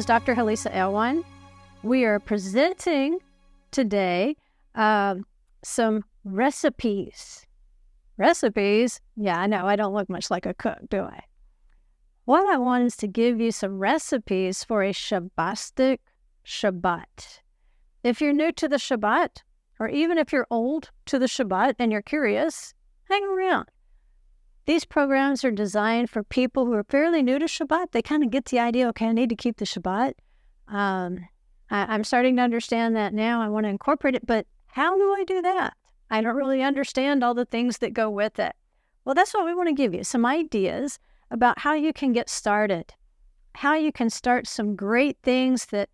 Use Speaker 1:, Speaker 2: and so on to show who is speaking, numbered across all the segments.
Speaker 1: is Dr. Hollisa Alewine. We are presenting today some recipes. Recipes? Yeah, I know. I don't look much like a cook, do I? What I want is to give you some recipes for a Shabbastic Shabbat. If you're new to the Shabbat, or even if you're old to the Shabbat and you're curious, hang around. These programs are designed for people who are fairly new to Shabbat. They kind of get the idea, okay, I need to keep the Shabbat. I'm starting to understand that now. I want to incorporate it, but how do I do that? I don't really understand all the things that go with it. Well, that's what we want to give you, some ideas about how you can get started, how you can start some great things that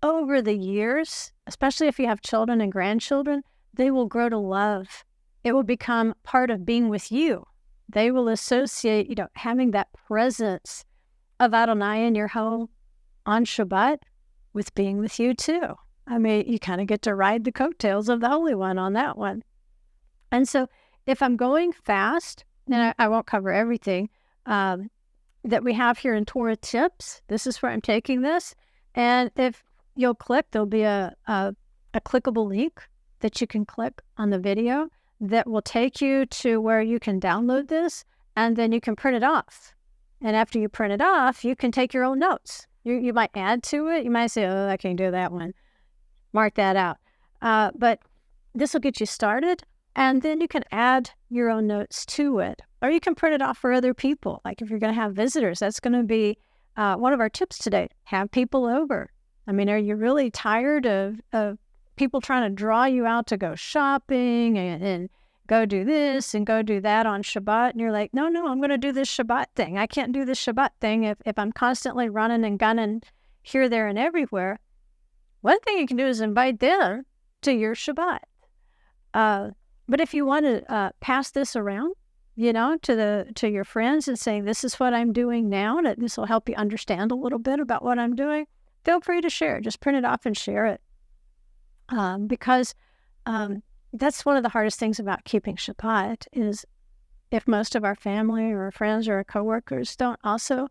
Speaker 1: over the years, especially if you have children and grandchildren, they will grow to love. It will become part of being with you. They will associate, having that presence of Adonai in your home on Shabbat with being with you too. I mean, you kind of get to ride the coattails of the Holy One on that one. And so if I'm going fast, and I won't cover everything that we have here in Torah Tips, this is where I'm taking this. And if you'll click, there'll be a clickable link that you can click on the video that will take you to where you can download this, and then you can print it off. And after you print it off, you can take your own notes. You might add to it. You might say, oh, I can't do that one. Mark that out. But this will get you started, and then you can add your own notes to it. Or you can print it off for other people. Like if you're going to have visitors, that's going to be one of our tips today. Have people over. I mean, are you really tired of people trying to draw you out to go shopping and go do this and go do that on Shabbat? And you're like, no, I'm going to do this Shabbat thing. I can't do this Shabbat thing if I'm constantly running and gunning here, there, and everywhere. One thing you can do is invite them to your Shabbat. But if you want to pass this around, to your friends and saying, this is what I'm doing now, and this will help you understand a little bit about what I'm doing, feel free to share. Just print it off and share it. Because that's one of the hardest things about keeping Shabbat is if most of our family or our friends or our coworkers don't also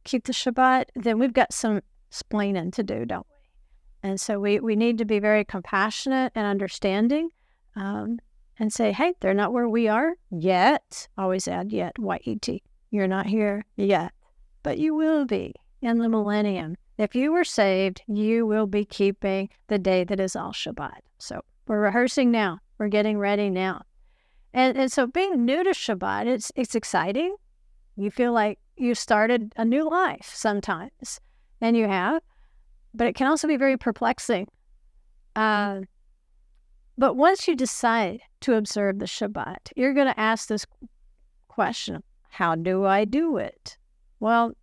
Speaker 1: keep the Shabbat, then we've got some splaining to do, don't we? And so we need to be very compassionate and understanding and say, hey, they're not where we are yet. Always add yet, Y-E-T. You're not here yet, but you will be in the millennium. If you were saved, you will be keeping the day that is all Shabbat. So we're rehearsing now. We're getting ready now. And so being new to Shabbat, it's exciting. You feel like you started a new life sometimes, and you have. But it can also be very perplexing. But once you decide to observe the Shabbat, you're going to ask this question, how do I do it? Well,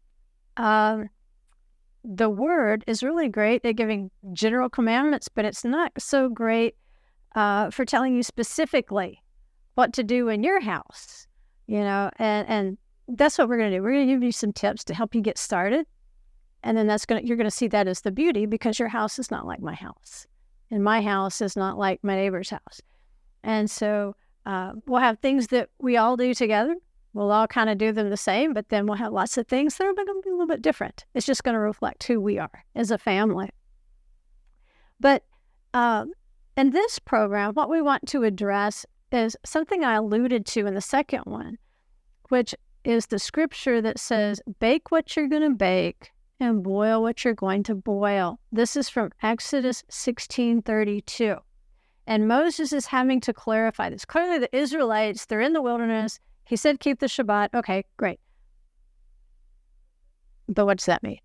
Speaker 1: the word is really great at giving general commandments, but it's not so great for telling you specifically what to do in your house, and that's what we're going to do. We're going to give you some tips to help you get started. And then you're going to see that as the beauty, because your house is not like my house. And my house is not like my neighbor's house. And so we'll have things that we all do together. We'll all kind of do them the same, but then we'll have lots of things that are going to be a little bit different. It's just going to reflect who we are as a family. But in this program, what we want to address is something I alluded to in the second one, which is the scripture that says, bake what you're going to bake and boil what you're going to boil. This is from Exodus 16:32. And Moses is having to clarify this. Clearly the Israelites, they're in the wilderness. He said, keep the Shabbat. Okay, great. But what does that mean?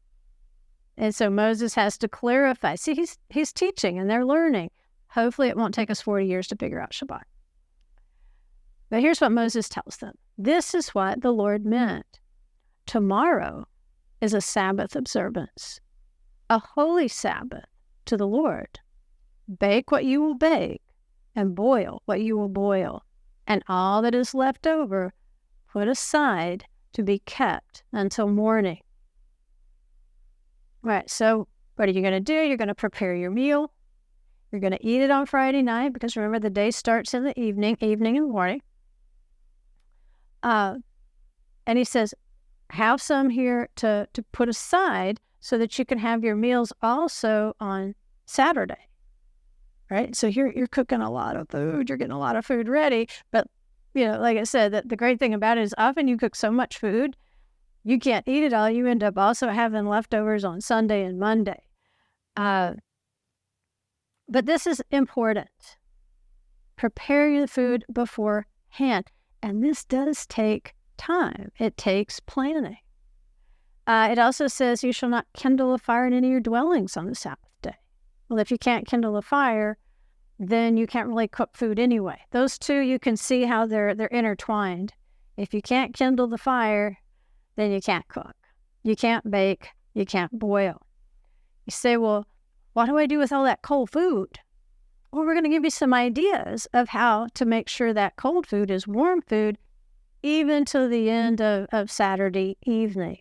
Speaker 1: And so Moses has to clarify. See, he's teaching and they're learning. Hopefully it won't take us 40 years to figure out Shabbat. But here's what Moses tells them. This is what the Lord meant. Tomorrow is a Sabbath observance, a holy Sabbath to the Lord. Bake what you will bake and boil what you will boil. And all that is left over, put aside to be kept until morning. Right, so what are you going to do? You're going to prepare your meal. You're going to eat it on Friday night, because remember, the day starts in the evening and morning. And he says, have some here to put aside so that you can have your meals also on Saturday, right? So you're cooking a lot of food, you're getting a lot of food ready. But, like I said, the great thing about it is often you cook so much food, you can't eat it all. You end up also having leftovers on Sunday and Monday. But this is important. Prepare the food beforehand. And this does take time. It takes planning. It also says you shall not kindle a fire in any of your dwellings on the Sabbath day. Well, if you can't kindle a fire, then you can't really cook food anyway. Those two, you can see how they're intertwined. If you can't kindle the fire, then you can't cook. You can't bake. You can't boil. You say, well, what do I do with all that cold food? Well, we're going to give you some ideas of how to make sure that cold food is warm food even till the end of Saturday evening.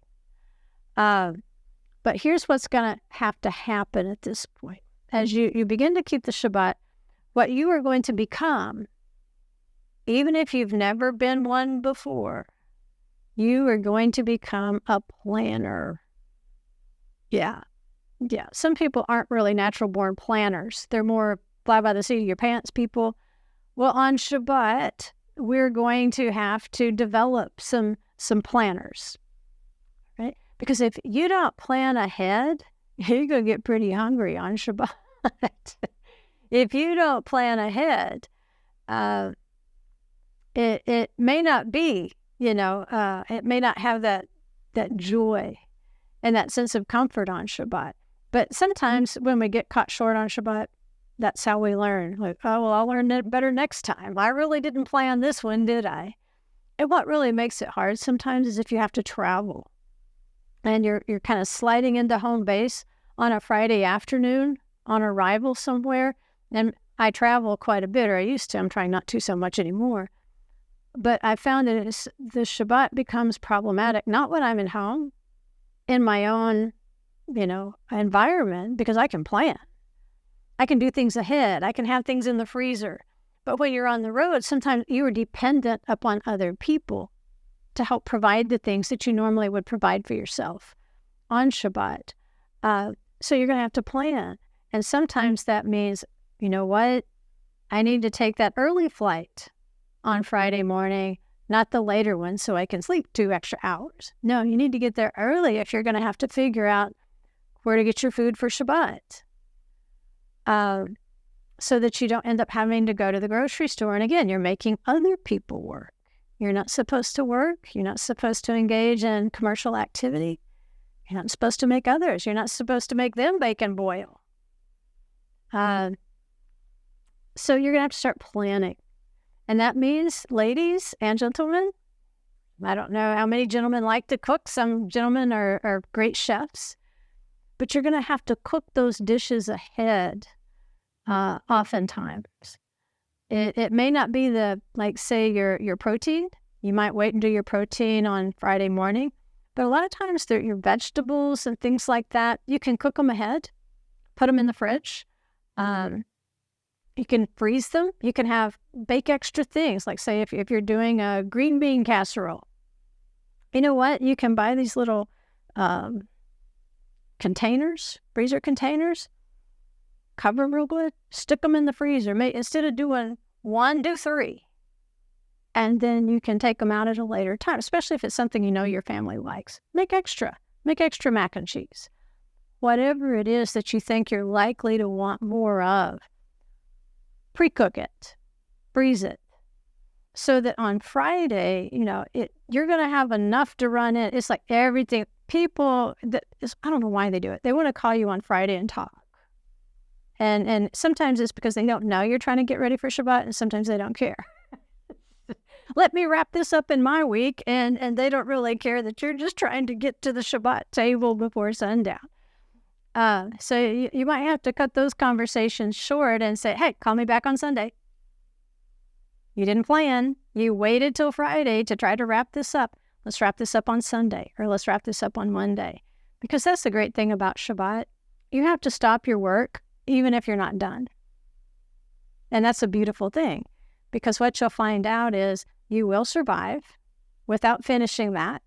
Speaker 1: But here's what's going to have to happen at this point. As you begin to keep the Shabbat, what you are going to become, even if you've never been one before, you are going to become a planner. Yeah. Some people aren't really natural-born planners. They're more fly by the seat of your pants people. Well, on Shabbat, we're going to have to develop some planners, right? Because if you don't plan ahead, you're going to get pretty hungry on Shabbat. If you don't plan ahead, it may not be, it may not have that joy and that sense of comfort on Shabbat. But sometimes when we get caught short on Shabbat, that's how we learn. Like, oh, well, I'll learn it better next time. I really didn't plan this one, did I? And what really makes it hard sometimes is if you have to travel and you're kind of sliding into home base on a Friday afternoon on arrival somewhere. And I travel quite a bit, or I used to. I'm trying not to so much anymore. But I found that the Shabbat becomes problematic, not when I'm at home, in my own, environment, because I can plan. I can do things ahead. I can have things in the freezer. But when you're on the road, sometimes you are dependent upon other people to help provide the things that you normally would provide for yourself on Shabbat. So you're going to have to plan. And sometimes that means, you know what? I need to take that early flight on Friday morning, not the later one, so I can sleep 2 extra hours. No, you need to get there early if you're going to have to figure out where to get your food for Shabbat. So that you don't end up having to go to the grocery store. And again, you're making other people work. You're not supposed to work. You're not supposed to engage in commercial activity. You're not supposed to make others. You're not supposed to make them bake and boil. So you're going to have to start planning. And that means, ladies and gentlemen, I don't know how many gentlemen like to cook. Some gentlemen are great chefs. But you're going to have to cook those dishes ahead. Oftentimes, it may not be say your protein. You might wait and do your protein on Friday morning, but a lot of times your vegetables and things like that, you can cook them ahead, put them in the fridge. You can freeze them. You can bake extra things, like say if you're doing a green bean casserole. You know what? You can buy these little containers, freezer containers. Cover them real good, stick them in the freezer. Instead of doing 1, do 3. And then you can take them out at a later time, especially if it's something your family likes. Make extra mac and cheese. Whatever it is that you think you're likely to want more of, pre-cook it, freeze it, so that on Friday, you're going to have enough to run in. It's like everything. People, I don't know why they do it. They want to call you on Friday and talk. And sometimes it's because they don't know you're trying to get ready for Shabbat, and sometimes they don't care. Let me wrap this up in my week, and they don't really care that you're just trying to get to the Shabbat table before sundown. So you might have to cut those conversations short and say, hey, call me back on Sunday. You didn't plan. You waited till Friday to try to wrap this up. Let's wrap this up on Sunday, or let's wrap this up on Monday. Because that's the great thing about Shabbat. You have to stop your work even if you're not done. And that's a beautiful thing, because what you'll find out is you will survive without finishing that,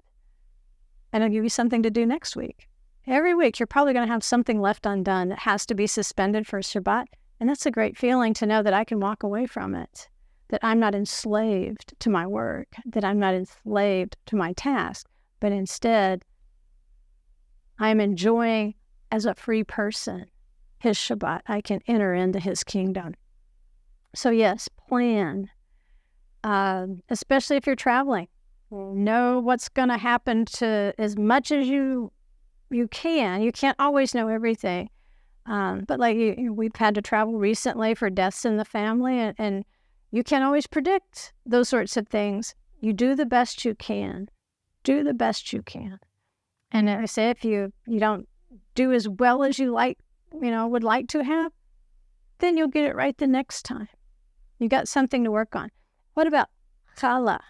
Speaker 1: and it'll give you something to do next week. Every week, you're probably going to have something left undone that has to be suspended for Shabbat. And that's a great feeling to know that I can walk away from it, that I'm not enslaved to my work, that I'm not enslaved to my task, but instead, I'm enjoying as a free person his Shabbat. I can enter into his kingdom. So yes, plan, especially if you're traveling. Know what's going to happen to as much as you can. You can't always know everything. But like we've had to travel recently for deaths in the family, and you can't always predict those sorts of things. You do the best you can. Do the best you can. And I say if you don't do as well as you would like to have, then you'll get it right the next time. You got something to work on. What about challah?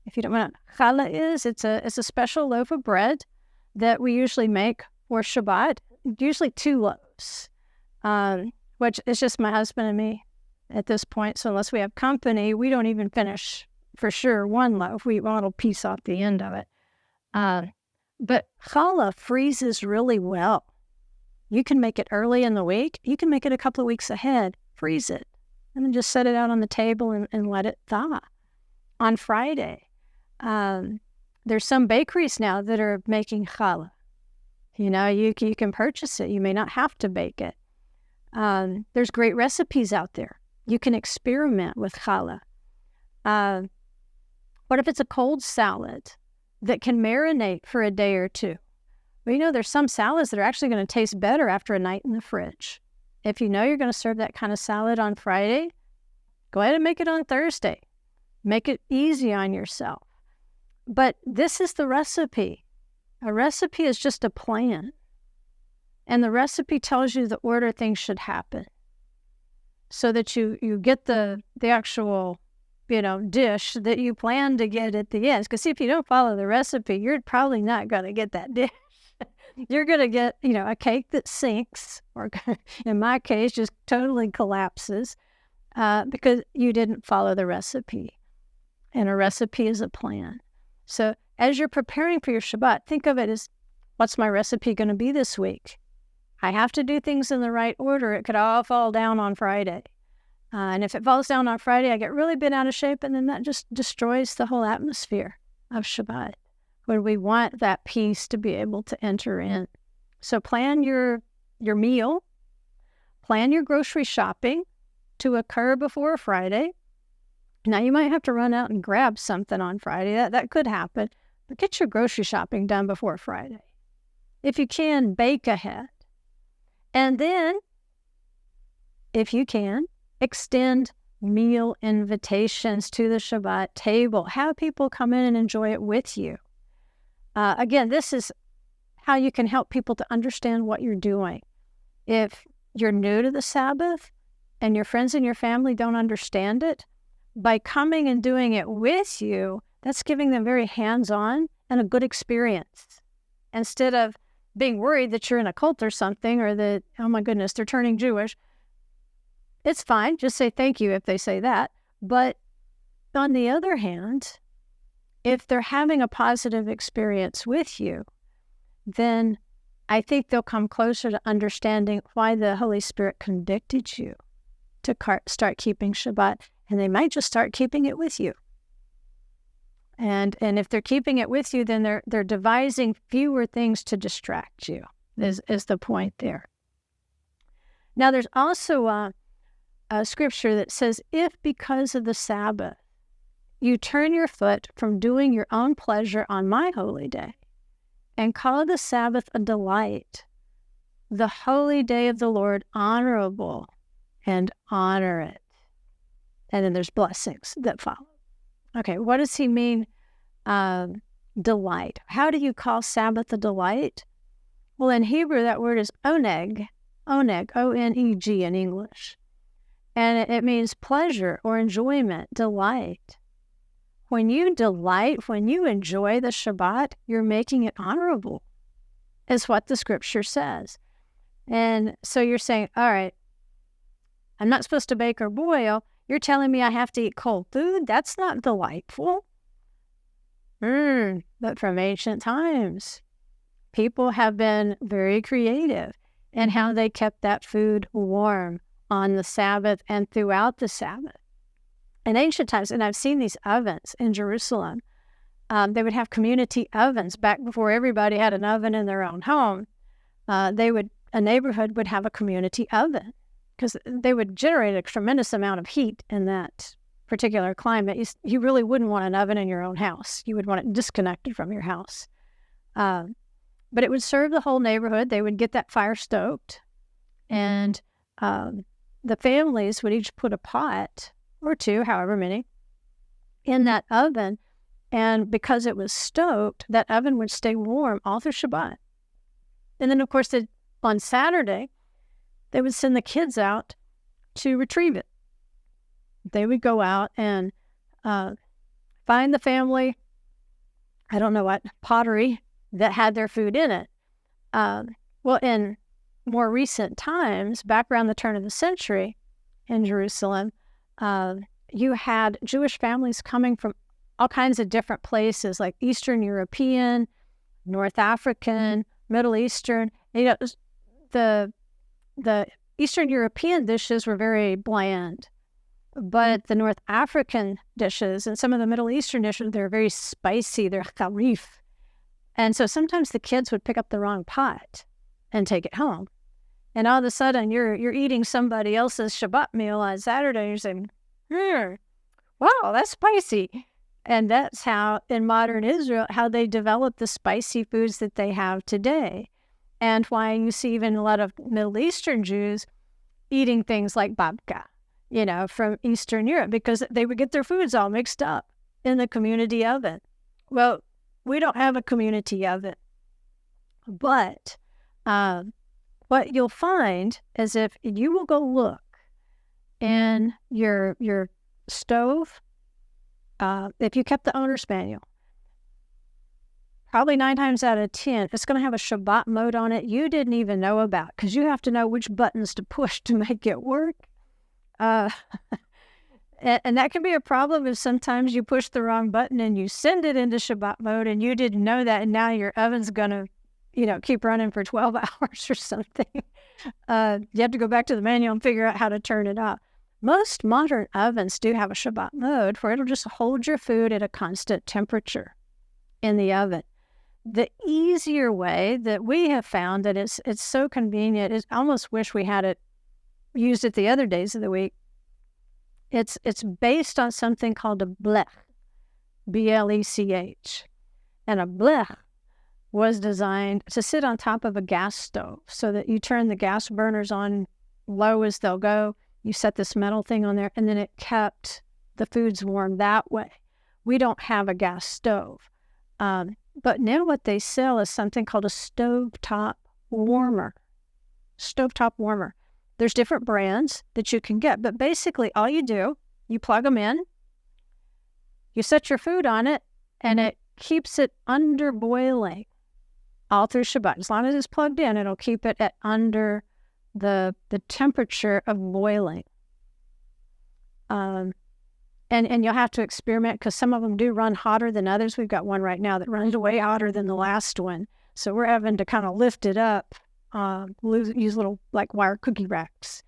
Speaker 1: If you don't know what challah is, it's a special loaf of bread that we usually make for Shabbat, usually 2 loaves, which is just my husband and me at this point. So unless we have company, we don't even finish for sure 1 loaf. We eat one little piece off the end of it. But challah freezes really well. You can make it early in the week. You can make it a couple of weeks ahead, freeze it, and then just set it out on the table and let it thaw. On Friday, there's some bakeries now that are making challah. You can purchase it. You may not have to bake it. There's great recipes out there. You can experiment with challah. What if it's a cold salad that can marinate for a day or 2? Well, there's some salads that are actually going to taste better after a night in the fridge. If you know you're going to serve that kind of salad on Friday, go ahead and make it on Thursday. Make it easy on yourself. But this is the recipe. A recipe is just a plan. And the recipe tells you the order things should happen so that you get the actual, dish that you plan to get at the end. Because see, if you don't follow the recipe, you're probably not going to get that dish. You're going to get, a cake that sinks, or in my case, just totally collapses because you didn't follow the recipe. And a recipe is a plan. So as you're preparing for your Shabbat, think of it as, what's my recipe going to be this week? I have to do things in the right order. It could all fall down on Friday. And if it falls down on Friday, I get really bent out of shape, and then that just destroys the whole atmosphere of Shabbat, where we want that peace to be able to enter in. So plan your meal, plan your grocery shopping to occur before Friday. Now, you might have to run out and grab something on Friday. That could happen. But get your grocery shopping done before Friday. If you can, bake ahead. And then, if you can, extend meal invitations to the Shabbat table. Have people come in and enjoy it with you. Again, this is how you can help people to understand what you're doing. If you're new to the Sabbath and your friends and your family don't understand it, by coming and doing it with you, that's giving them very hands-on and a good experience. Instead of being worried that you're in a cult or something, or that, oh my goodness, they're turning Jewish, it's fine. Just say thank you if they say that. But on the other hand, if they're having a positive experience with you, then I think they'll come closer to understanding why the Holy Spirit convicted you to start keeping Shabbat. And they might just start keeping it with you. And if they're keeping it with you, then they're devising fewer things to distract you, is the point there. Now, there's also a scripture that says, if because of the Sabbath you turn your foot from doing your own pleasure on my holy day and call the Sabbath a delight, the holy day of the Lord honorable, and honor it. And then there's blessings that follow. Okay, what does he mean, delight? How do you call Sabbath a delight? Well, in Hebrew, that word is oneg, O-N-E-G in English. And it means pleasure or enjoyment, delight. When you delight, when you enjoy the Shabbat, you're making it honorable, is what the scripture says. And so you're saying, all right, I'm not supposed to bake or boil. You're telling me I have to eat cold food? That's not delightful. But from ancient times, people have been very creative in how they kept that food warm on the Sabbath and throughout the Sabbath. In ancient times, and I've seen these ovens in Jerusalem, they would have community ovens back before everybody had an oven in their own home. A neighborhood would have a community oven because they would generate a tremendous amount of heat in that particular climate. You really wouldn't want an oven in your own house. You would want it disconnected from your house. But it would serve the whole neighborhood. They would get that fire stoked, and the families would each put a pot or two, however many, in that oven. And because it was stoked, that oven would stay warm all through Shabbat. And then, of course, on Saturday, they would send the kids out to retrieve it. They would go out and find the family, I don't know what, pottery that had their food in it. Well, in more recent times, back around the turn of the century in Jerusalem, you had Jewish families coming from all kinds of different places, like Eastern European, North African, Middle Eastern. The Eastern European dishes were very bland, but the North African dishes and some of the Middle Eastern dishes, they're very spicy. They're kharif. And so sometimes the kids would pick up the wrong pot and take it home. And all of a sudden, you're eating somebody else's Shabbat meal on Saturday. You're saying, wow, that's spicy. And that's how, in modern Israel, how they developed the spicy foods that they have today. And why you see even a lot of Middle Eastern Jews eating things like babka, from Eastern Europe, because they would get their foods all mixed up in the community oven. Well, we don't have a community oven. But what you'll find is if you will go look in your stove, if you kept the owner's manual, probably 9 times out of 10, it's going to have a Shabbat mode on it you didn't even know about, because you have to know which buttons to push to make it work. And that can be a problem if sometimes you push the wrong button and you send it into Shabbat mode and you didn't know that, and now your oven's going to, keep running for 12 hours or something. You have to go back to the manual and figure out how to turn it off. Most modern ovens do have a Shabbat mode where it'll just hold your food at a constant temperature in the oven. The easier way that we have found that it's so convenient is I almost wish we had it used it the other days of the week. It's based on something called a blech, B-L-E-C-H. And a blech was designed to sit on top of a gas stove so that you turn the gas burners on low as they'll go. You set this metal thing on there, and then it kept the foods warm that way. We don't have a gas stove. But now what they sell is something called a stovetop warmer. Stovetop warmer. There's different brands that you can get, but basically all you do, you plug them in, you set your food on it, and it keeps it under boiling all through Shabbat. As long as it's plugged in, it'll keep it at under the temperature of boiling. And you'll have to experiment because some of them do run hotter than others. We've got one right now that runs way hotter than the last one. So we're having to kind of lift it up, use little like wire cookie racks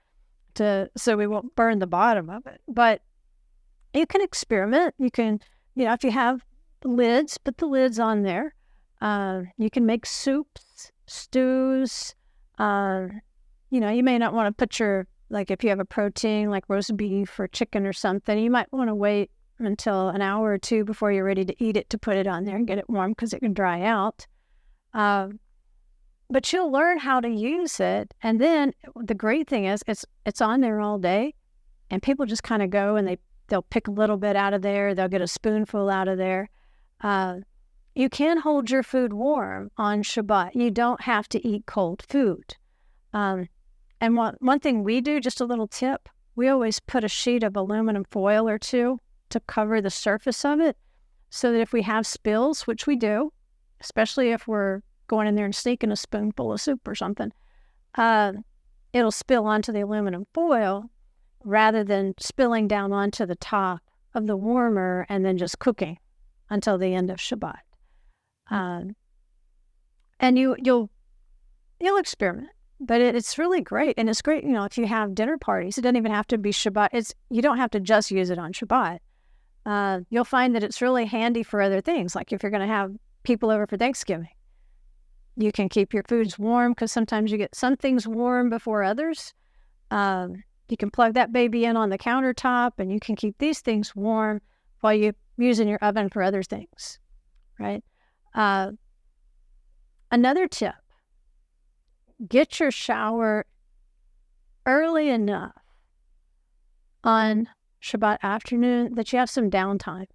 Speaker 1: so we won't burn the bottom of it. But you can experiment. You can, if you have lids, put the lids on there. You can make soups, stews. You may not want to put if you have a protein like roast beef or chicken or something, you might want to wait until an hour or two before you're ready to eat it to put it on there and get it warm because it can dry out. But you'll learn how to use it. And then the great thing is it's on there all day, and people just kind of go and they'll pick a little bit out of there. They'll get a spoonful out of there. You can hold your food warm on Shabbat. You don't have to eat cold food. And one thing we do, just a little tip, we always put a sheet of aluminum foil or two to cover the surface of it so that if we have spills, which we do, especially if we're going in there and sneaking a spoonful of soup or something, it'll spill onto the aluminum foil rather than spilling down onto the top of the warmer and then just cooking until the end of Shabbat. And you'll experiment. But it's really great. And it's great, if you have dinner parties, it doesn't even have to be Shabbat. You don't have to just use it on Shabbat. You'll find that it's really handy for other things. Like if you're going to have people over for Thanksgiving, you can keep your foods warm because sometimes you get some things warm before others. You can plug that baby in on the countertop and you can keep these things warm while you're using your oven for other things, right? Another tip, get your shower early enough on Shabbat afternoon that you have some downtime,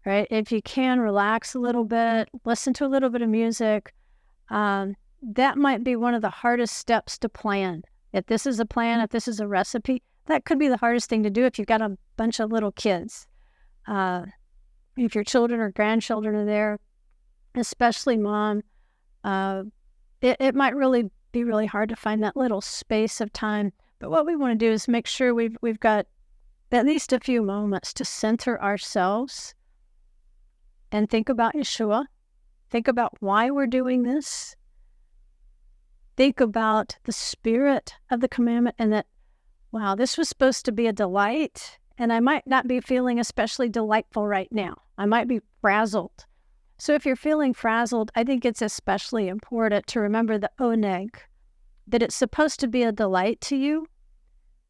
Speaker 1: right? If you can, relax a little bit, listen to a little bit of music. That might be one of the hardest steps to plan. If this is a plan, if this is a recipe, that could be the hardest thing to do if you've got a bunch of little kids. If your children or grandchildren are there, especially mom, it might really be really hard to find that little space of time. But what we want to do is make sure we've got at least a few moments to center ourselves and think about Yeshua. Think about why we're doing this. Think about the spirit of the commandment and that, wow, this was supposed to be a delight, and I might not be feeling especially delightful right now. I might be frazzled. So if you're feeling frazzled, I think it's especially important to remember the oneg, that it's supposed to be a delight to you,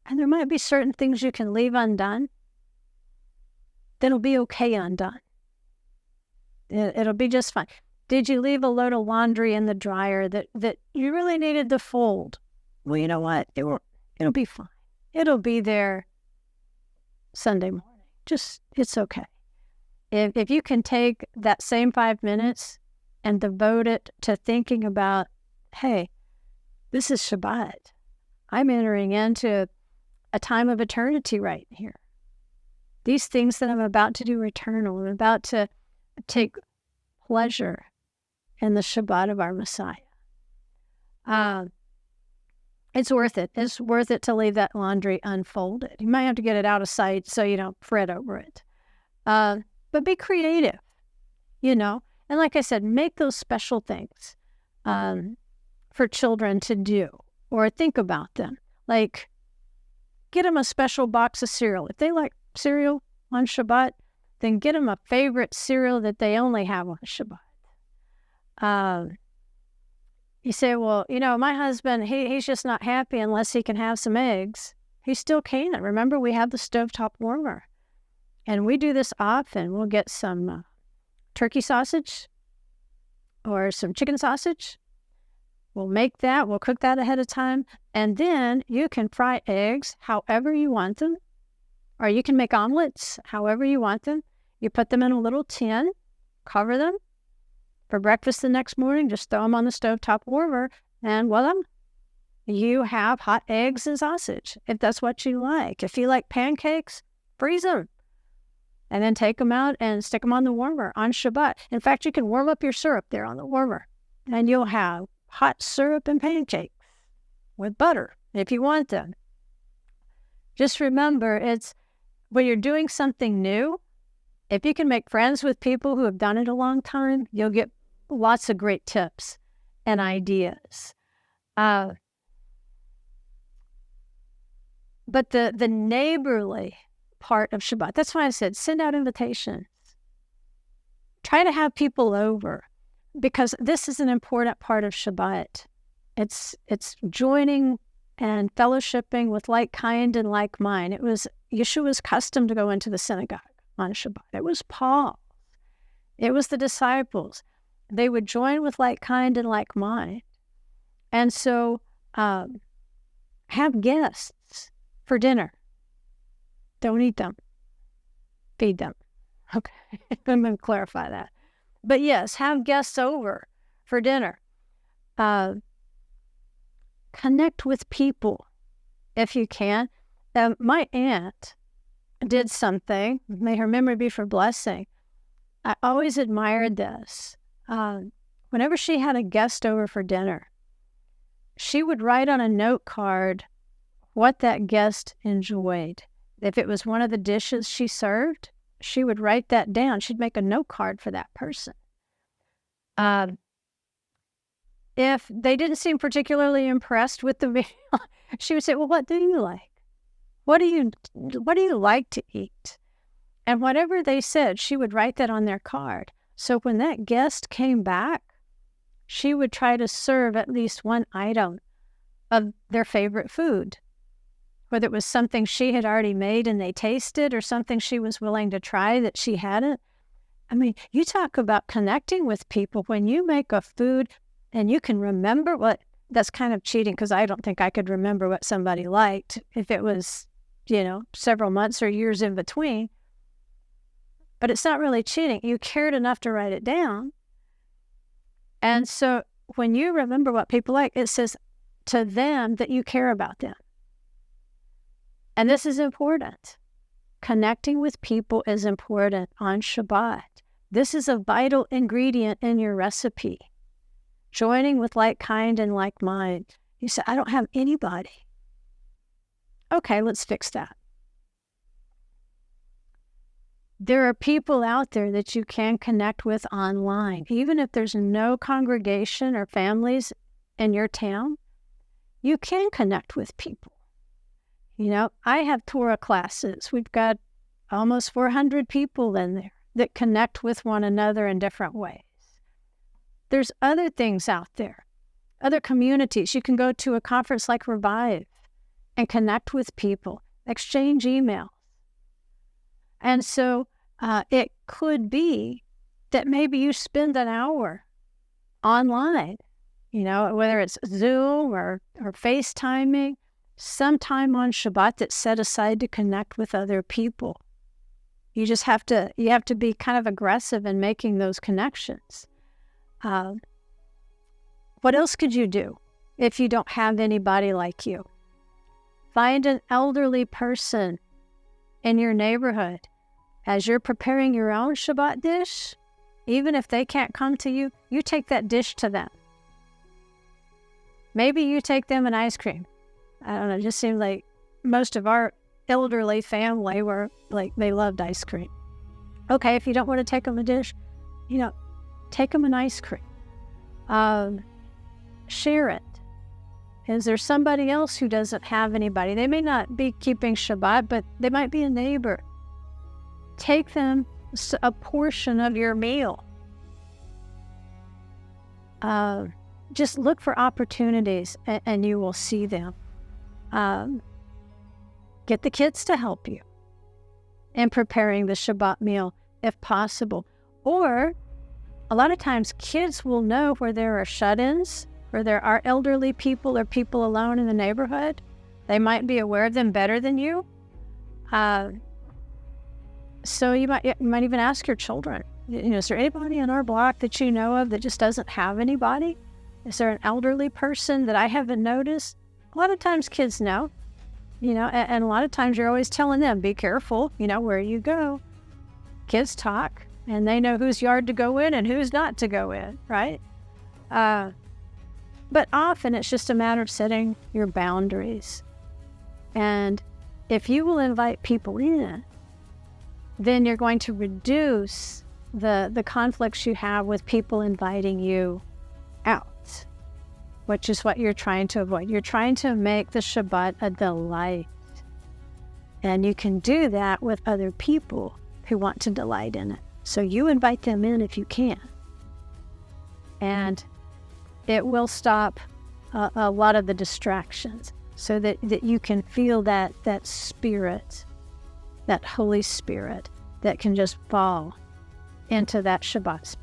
Speaker 1: and there might be certain things you can leave undone that'll be okay undone. It'll be just fine. Did you leave a load of laundry in the dryer that you really needed to fold? Well, you know what? It'll be fine. It'll be there Sunday morning. It's okay. If you can take that same 5 minutes and devote it to thinking about, hey, this is Shabbat. I'm entering into a time of eternity right here. These things that I'm about to do are eternal. I'm about to take pleasure in the Shabbat of our Messiah. It's worth it. It's worth it to leave that laundry unfolded. You might have to get it out of sight so you don't fret over it. But be creative, And like I said, make those special things for children to do or think about them. Like, get them a special box of cereal. If they like cereal on Shabbat, then get them a favorite cereal that they only have on Shabbat. You say, well, my husband, he's just not happy unless he can have some eggs. He still can. Remember, we have the stovetop warmer. And we do this often. We'll get some turkey sausage or some chicken sausage. We'll make that. We'll cook that ahead of time. And then you can fry eggs however you want them. Or you can make omelets however you want them. You put them in a little tin, cover them. For breakfast the next morning, just throw them on the stovetop warmer, and voila, you have hot eggs and sausage, if that's what you like. If you like pancakes, freeze them, and then take them out and stick them on the warmer on Shabbat. In fact, you can warm up your syrup there on the warmer, and you'll have hot syrup and pancakes with butter, if you want them. Just remember, it's when you're doing something new, if you can make friends with people who have done it a long time, you'll get lots of great tips and ideas. But the neighborly part of Shabbat, that's why I said send out invitations. Try to have people over, because this is an important part of Shabbat. It's joining and fellowshipping with like kind and like mind. It was Yeshua's custom to go into the synagogue on Shabbat. It was Paul. It was the disciples. They would join with like kind and like mind. And so have guests for dinner. Don't eat them. Feed them. Okay, I'm going to clarify that. But yes, have guests over for dinner. Connect with people if you can. My aunt did something, may her memory be for blessing. I always admired this. Whenever she had a guest over for dinner, she would write on a note card what that guest enjoyed. If it was one of the dishes she served, she would write that down. She'd make a note card for that person. if they didn't seem particularly impressed with the meal, she would say, well, what do you like? What do you like to eat? And whatever they said, she would write that on their card. So when that guest came back, she would try to serve at least one item of their favorite food, whether it was something she had already made and they tasted or something she was willing to try that she hadn't. I mean, you talk about connecting with people. When you make a food and you can remember that's kind of cheating, because I don't think I could remember what somebody liked if it was, several months or years in between. But it's not really cheating. You cared enough to write it down. And so when you remember what people like, it says to them that you care about them. And this is important. Connecting with people is important on Shabbat. This is a vital ingredient in your recipe. Joining with like kind and like mind. You say, I don't have anybody. Okay, let's fix that. There are people out there that you can connect with online. Even if there's no congregation or families in your town, you can connect with people. I have Torah classes. We've got almost 400 people in there that connect with one another in different ways. There's other things out there, other communities. You can go to a conference like Revive and connect with people, exchange emails. And so it could be that maybe you spend an hour online, whether it's Zoom or FaceTiming, sometime on Shabbat that's set aside to connect with other people. You have to be kind of aggressive in making those connections. What else could you do if you don't have anybody like you? Find an elderly person in your neighborhood. As you're preparing your own Shabbat dish, even if they can't come to you, you take that dish to them. Maybe you take them an ice cream. I don't know, it just seemed like most of our elderly family were like, they loved ice cream. Okay, if you don't want to take them a dish, take them an ice cream. Share it. Is there somebody else who doesn't have anybody? They may not be keeping Shabbat, but they might be a neighbor. Take them a portion of your meal. Just look for opportunities and you will see them. Get the kids to help you in preparing the Shabbat meal if possible. Or a lot of times kids will know where there are shut-ins, where there are elderly people or people alone in the neighborhood. They might be aware of them better than you. So you might even ask your children, is there anybody in our block that you know of that just doesn't have anybody? Is there an elderly person that I haven't noticed? A lot of times kids know, and a lot of times you're always telling them, be careful, where you go. Kids talk, and they know whose yard to go in and who's not to go in, right? But often it's just a matter of setting your boundaries. And if you will invite people in, then you're going to reduce the conflicts you have with people inviting you out, which is what you're trying to avoid. You're trying to make the Shabbat a delight. And you can do that with other people who want to delight in it. So you invite them in if you can. And it will stop a lot of the distractions so that you can feel that spirit, that Holy Spirit that can just fall into that Shabbat space.